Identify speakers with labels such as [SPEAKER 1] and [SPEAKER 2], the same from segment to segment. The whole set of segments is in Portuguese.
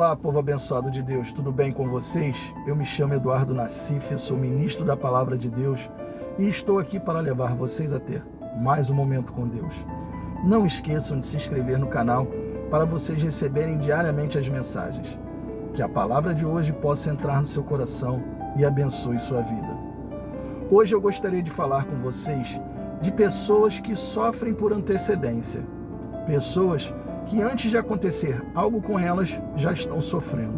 [SPEAKER 1] Olá, povo abençoado de Deus, tudo bem com vocês? Eu me chamo Eduardo Nassif, sou ministro da Palavra de Deus e estou aqui para levar vocês a ter mais um momento com Deus. Não esqueçam de se inscrever no canal para vocês receberem diariamente as mensagens. Que a palavra de hoje possa entrar no seu coração e abençoe sua vida. Hoje eu gostaria de falar com vocês de pessoas que sofrem por antecedência. Pessoas que antes de acontecer algo com elas, já estão sofrendo.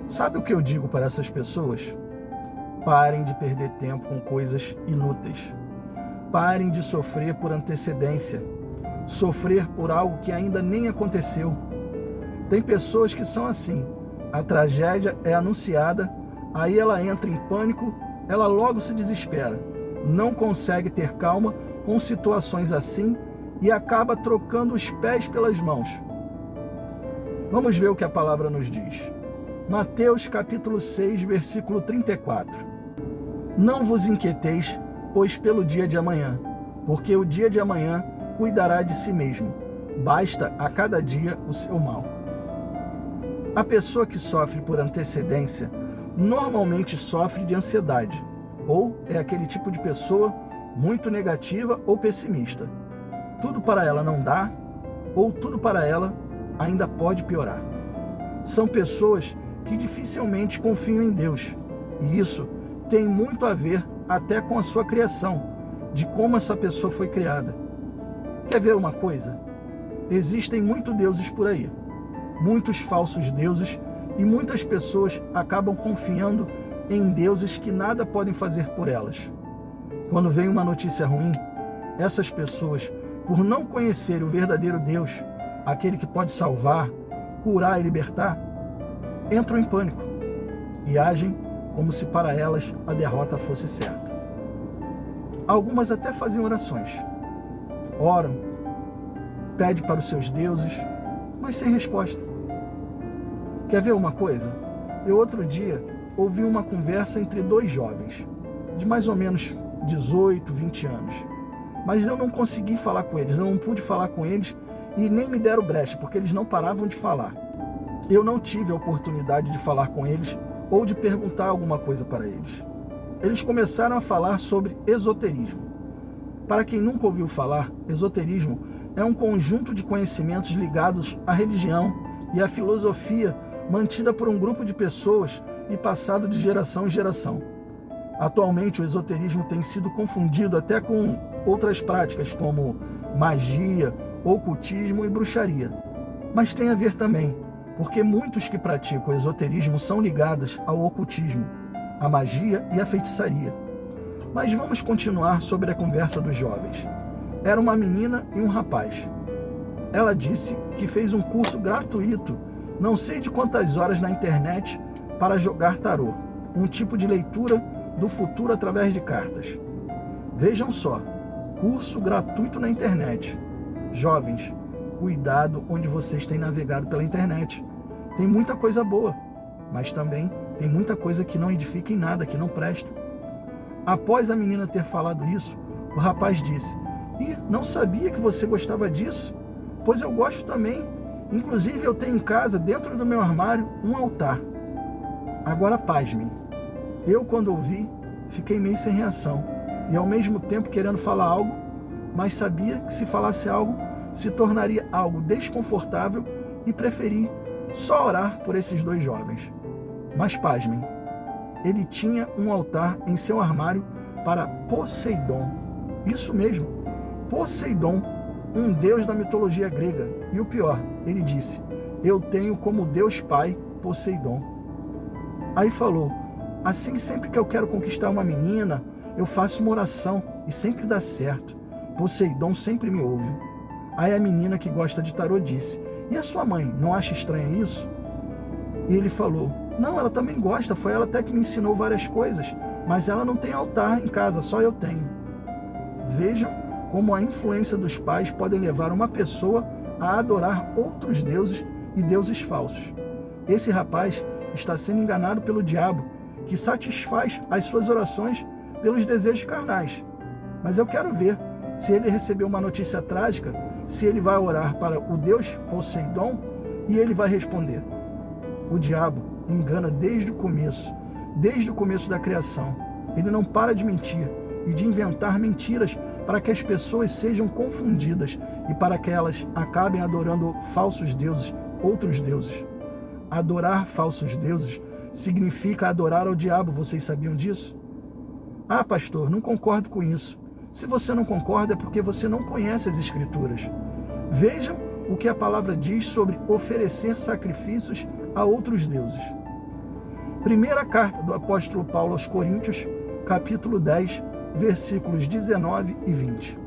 [SPEAKER 1] Sabe o que eu digo para essas pessoas? Parem de perder tempo com coisas inúteis. Parem de sofrer por antecedência. Sofrer por algo que ainda nem aconteceu. Tem pessoas que são assim. A tragédia é anunciada, aí ela entra em pânico, ela logo se desespera. Não consegue ter calma com situações assim e acaba trocando os pés pelas mãos. Vamos ver o que a palavra nos diz. Mateus capítulo 6, versículo 34. Não vos inquieteis, pois pelo dia de amanhã, porque o dia de amanhã cuidará de si mesmo. Basta a cada dia o seu mal. A pessoa que sofre por antecedência normalmente sofre de ansiedade, ou é aquele tipo de pessoa muito negativa ou pessimista. Tudo para ela não dá, ou tudo para ela ainda pode piorar. São pessoas que dificilmente confiam em Deus, e isso tem muito a ver até com a sua criação, de como essa pessoa foi criada. Quer ver uma coisa? Existem muitos deuses por aí, muitos falsos deuses, e muitas pessoas acabam confiando em deuses que nada podem fazer por elas. Quando vem uma notícia ruim, essas pessoas, por não conhecer o verdadeiro Deus, aquele que pode salvar, curar e libertar, entram em pânico e agem como se para elas a derrota fosse certa. Algumas até fazem orações, oram, pedem para os seus deuses, mas sem resposta. Quer ver uma coisa? Eu outro dia ouvi uma conversa entre dois jovens, de mais ou menos 18, 20 anos. Mas eu não consegui falar com eles, eu não pude falar com eles e nem me deram brecha, porque eles não paravam de falar. Eu não tive a oportunidade de falar com eles ou de perguntar alguma coisa para eles. Eles começaram a falar sobre esoterismo. Para quem nunca ouviu falar, esoterismo é um conjunto de conhecimentos ligados à religião e à filosofia mantida por um grupo de pessoas e passado de geração em geração. Atualmente o esoterismo tem sido confundido até com outras práticas como magia, ocultismo e bruxaria. Mas tem a ver também, porque muitos que praticam o esoterismo são ligados ao ocultismo, à magia e à feitiçaria. Mas vamos continuar sobre a conversa dos jovens. Era uma menina e um rapaz. Ela disse que fez um curso gratuito, não sei de quantas horas na internet, para jogar tarô, um tipo de leitura do futuro através de cartas. Vejam só, curso gratuito na internet. Jovens, cuidado onde vocês têm navegado pela internet. Tem muita coisa boa, mas também tem muita coisa que não edifica em nada, que não presta. Após a menina ter falado isso, o rapaz disse: não sabia que você gostava disso? Pois eu gosto também. Inclusive eu tenho em casa, dentro do meu armário, um altar. Agora pasmem. Eu, quando ouvi, fiquei meio sem reação e ao mesmo tempo querendo falar algo, mas sabia que se falasse algo, se tornaria algo desconfortável e preferi só orar por esses dois jovens. Mas pasmem, ele tinha um altar em seu armário para Poseidon. Isso mesmo, Poseidon, um deus da mitologia grega. E o pior, ele disse: eu tenho como Deus Pai Poseidon. Aí falou: assim, sempre que eu quero conquistar uma menina, eu faço uma oração e sempre dá certo. Poseidon sempre me ouve. Aí a menina que gosta de tarô disse: e a sua mãe, não acha estranho isso? E ele falou: não, ela também gosta, foi ela até que me ensinou várias coisas, mas ela não tem altar em casa, só eu tenho. Vejam como a influência dos pais pode levar uma pessoa a adorar outros deuses e deuses falsos. Esse rapaz está sendo enganado pelo diabo, que satisfaz as suas orações pelos desejos carnais. Mas eu quero ver, se ele receber uma notícia trágica, se ele vai orar para o Deus Poseidon e ele vai responder: O diabo engana desde o começo da criação. Ele não para de mentir e de inventar mentiras para que as pessoas sejam confundidas e para que elas acabem adorando falsos deuses, outros deuses. Adorar falsos deuses significa adorar ao diabo, vocês sabiam disso? Ah, pastor, não concordo com isso. Se você não concorda é porque você não conhece as Escrituras. Vejam o que a palavra diz sobre oferecer sacrifícios a outros deuses. Primeira carta do apóstolo Paulo aos Coríntios, capítulo 10, versículos 19 e 20.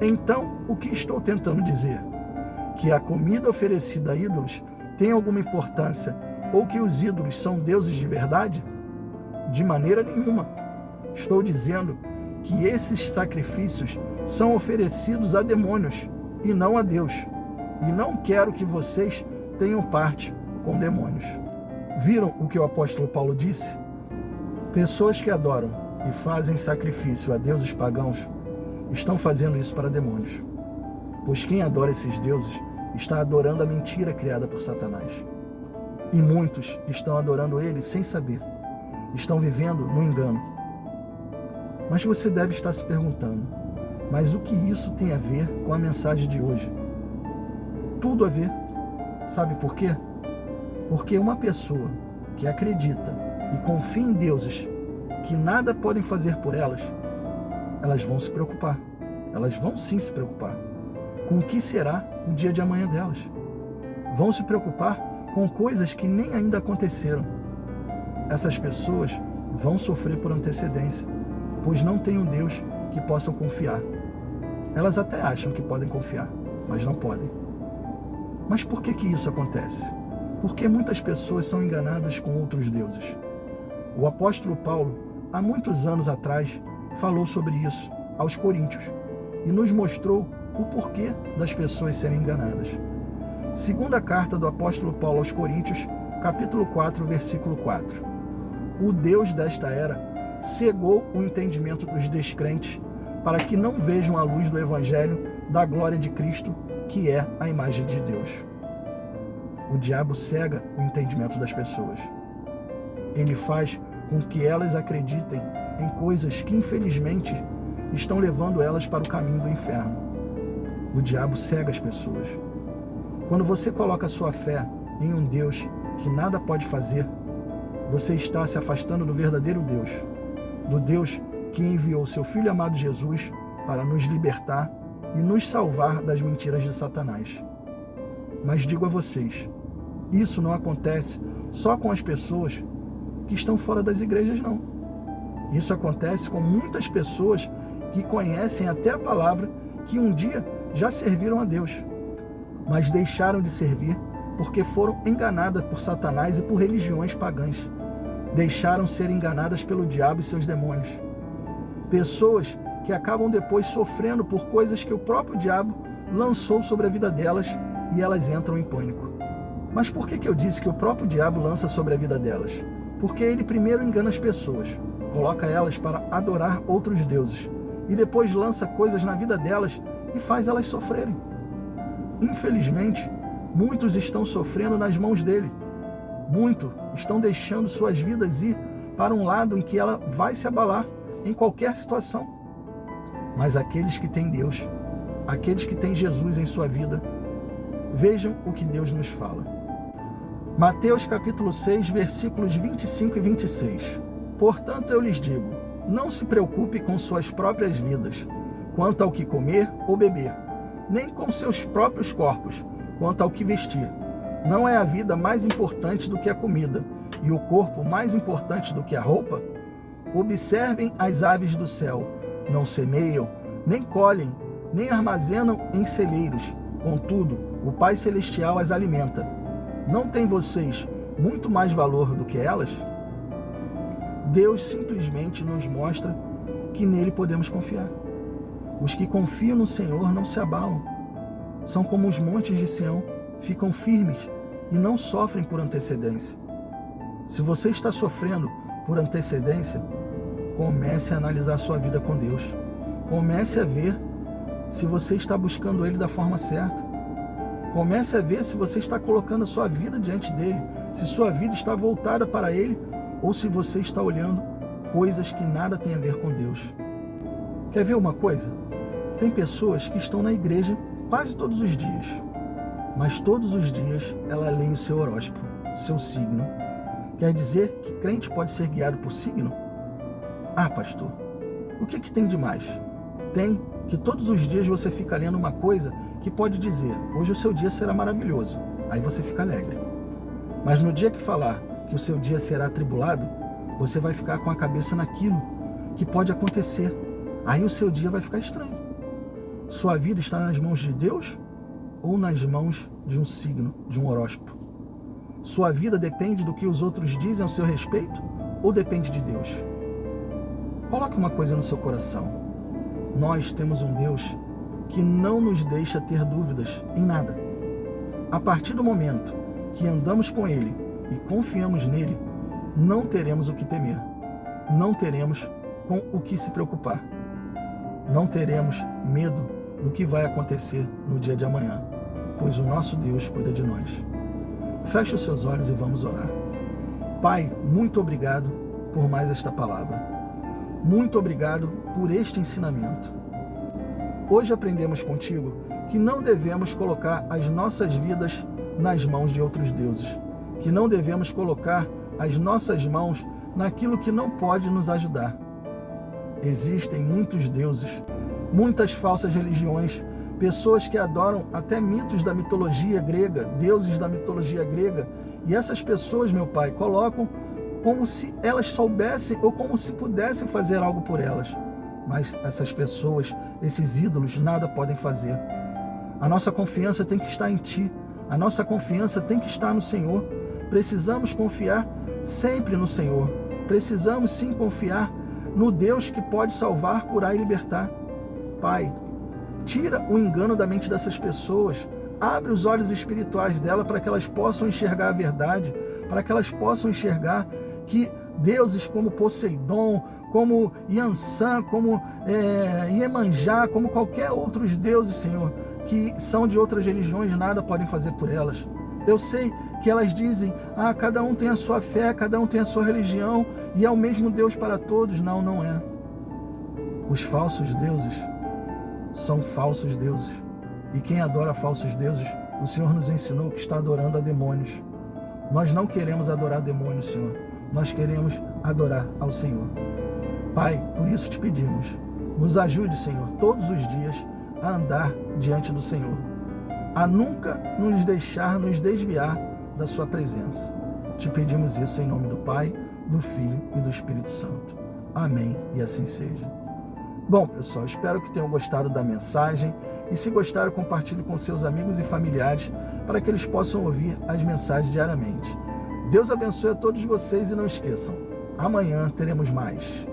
[SPEAKER 1] Então, o que estou tentando dizer? Que a comida oferecida a ídolos tem alguma importância ou que os ídolos são deuses de verdade? De maneira nenhuma. Estou dizendo que esses sacrifícios são oferecidos a demônios e não a Deus. E não quero que vocês tenham parte com demônios. Viram o que o apóstolo Paulo disse? Pessoas que adoram e fazem sacrifício a deuses pagãos estão fazendo isso para demônios. Pois quem adora esses deuses está adorando a mentira criada por Satanás. E muitos estão adorando ele sem saber. Estão vivendo no engano. Mas você deve estar se perguntando, mas o que isso tem a ver com a mensagem de hoje? Tudo a ver. Sabe por quê? Porque uma pessoa que acredita e confia em deuses que nada podem fazer por elas vão se preocupar. Elas vão sim se preocupar com o que será o dia de amanhã delas. Vão se preocupar com coisas que nem ainda aconteceram. Essas pessoas vão sofrer por antecedência, pois não tem um Deus que possam confiar. Elas até acham que podem confiar, mas não podem. Mas por que isso acontece? Porque muitas pessoas são enganadas com outros deuses. O apóstolo Paulo, há muitos anos atrás, falou sobre isso aos Coríntios e nos mostrou o porquê das pessoas serem enganadas. Segunda carta do apóstolo Paulo aos Coríntios, capítulo 4, versículo 4. O Deus desta era cegou o entendimento dos descrentes para que não vejam a luz do evangelho da glória de Cristo, que é a imagem de Deus. O diabo cega o entendimento das pessoas. Ele faz com que elas acreditem em coisas que, infelizmente, estão levando elas para o caminho do inferno. O diabo cega as pessoas. Quando você coloca sua fé em um Deus que nada pode fazer, você está se afastando do verdadeiro Deus, do Deus que enviou seu Filho amado Jesus para nos libertar e nos salvar das mentiras de Satanás. Mas digo a vocês, isso não acontece só com as pessoas que estão fora das igrejas, não. Isso acontece com muitas pessoas que conhecem até a palavra, que um dia já serviram a Deus, mas deixaram de servir porque foram enganadas por Satanás e por religiões pagãs. Deixaram ser enganadas pelo diabo e seus demônios. Pessoas que acabam depois sofrendo por coisas que o próprio diabo lançou sobre a vida delas e elas entram em pânico. Mas por que eu disse que o próprio diabo lança sobre a vida delas? Porque ele primeiro engana as pessoas, coloca elas para adorar outros deuses e depois lança coisas na vida delas e faz elas sofrerem. Infelizmente, muitos estão sofrendo nas mãos dele. Muitos estão deixando suas vidas ir para um lado em que ela vai se abalar em qualquer situação. Mas aqueles que têm Deus, aqueles que têm Jesus em sua vida, vejam o que Deus nos fala. Mateus capítulo 6, versículos 25 e 26. Portanto, eu lhes digo, não se preocupe com suas próprias vidas, quanto ao que comer ou beber, nem com seus próprios corpos, quanto ao que vestir. Não é a vida mais importante do que a comida, e o corpo mais importante do que a roupa? Observem as aves do céu, não semeiam, nem colhem, nem armazenam em celeiros, contudo, o Pai Celestial as alimenta. Não têm vocês muito mais valor do que elas? Deus simplesmente nos mostra que nele podemos confiar. Os que confiam no Senhor não se abalam. São como os montes de Sião, ficam firmes e não sofrem por antecedência. Se você está sofrendo por antecedência, comece a analisar sua vida com Deus. Comece a ver se você está buscando Ele da forma certa. Comece a ver se você está colocando a sua vida diante dele, se sua vida está voltada para ele ou se você está olhando coisas que nada têm a ver com Deus. Quer ver uma coisa? Tem pessoas que estão na igreja quase todos os dias, mas todos os dias ela lê o seu horóscopo, seu signo. Quer dizer que crente pode ser guiado por signo? Ah, pastor, o que tem de mais? Tem que todos os dias você fica lendo uma coisa que pode dizer, hoje o seu dia será maravilhoso, aí você fica alegre. Mas no dia que falar que o seu dia será atribulado, você vai ficar com a cabeça naquilo que pode acontecer, aí o seu dia vai ficar estranho. Sua vida está nas mãos de Deus ou nas mãos de um signo, de um horóscopo? Sua vida depende do que os outros dizem ao seu respeito ou depende de Deus? Coloque uma coisa no seu coração. Nós temos um Deus que não nos deixa ter dúvidas em nada. A partir do momento que andamos com Ele e confiamos nele, não teremos o que temer, não teremos com o que se preocupar, não teremos medo do que vai acontecer no dia de amanhã, pois o nosso Deus cuida de nós. Feche os seus olhos e vamos orar. Pai, muito obrigado por mais esta palavra. Muito obrigado por este ensinamento. Hoje aprendemos contigo que não devemos colocar as nossas vidas nas mãos de outros deuses, que não devemos colocar as nossas mãos naquilo que não pode nos ajudar. Existem muitos deuses, muitas falsas religiões, pessoas que adoram até mitos da mitologia grega, deuses da mitologia grega, e essas pessoas, meu Pai, colocam como se elas soubessem ou como se pudessem fazer algo por elas. Mas essas pessoas, esses ídolos, nada podem fazer. A nossa confiança tem que estar em Ti. A nossa confiança tem que estar no Senhor. Precisamos confiar sempre no Senhor. Precisamos sim confiar no Deus que pode salvar, curar e libertar. Pai, tira o engano da mente dessas pessoas. Abre os olhos espirituais dela para que elas possam enxergar a verdade, para que elas possam enxergar que deuses como Poseidon, como Iansã, como Iemanjá, como qualquer outros deuses, Senhor, que são de outras religiões, nada podem fazer por elas. Eu sei que elas dizem, cada um tem a sua fé, cada um tem a sua religião, e é o mesmo Deus para todos. Não, não é. Os falsos deuses são falsos deuses. E quem adora falsos deuses, o Senhor nos ensinou que está adorando a demônios. Nós não queremos adorar demônios, Senhor. Nós queremos adorar ao Senhor. Pai, por isso te pedimos, nos ajude, Senhor, todos os dias a andar diante do Senhor, a nunca nos deixar nos desviar da sua presença. Te pedimos isso em nome do Pai, do Filho e do Espírito Santo. Amém, e assim seja. Bom, pessoal, espero que tenham gostado da mensagem e se gostaram, compartilhe com seus amigos e familiares para que eles possam ouvir as mensagens diariamente. Deus abençoe a todos vocês e não esqueçam, amanhã teremos mais.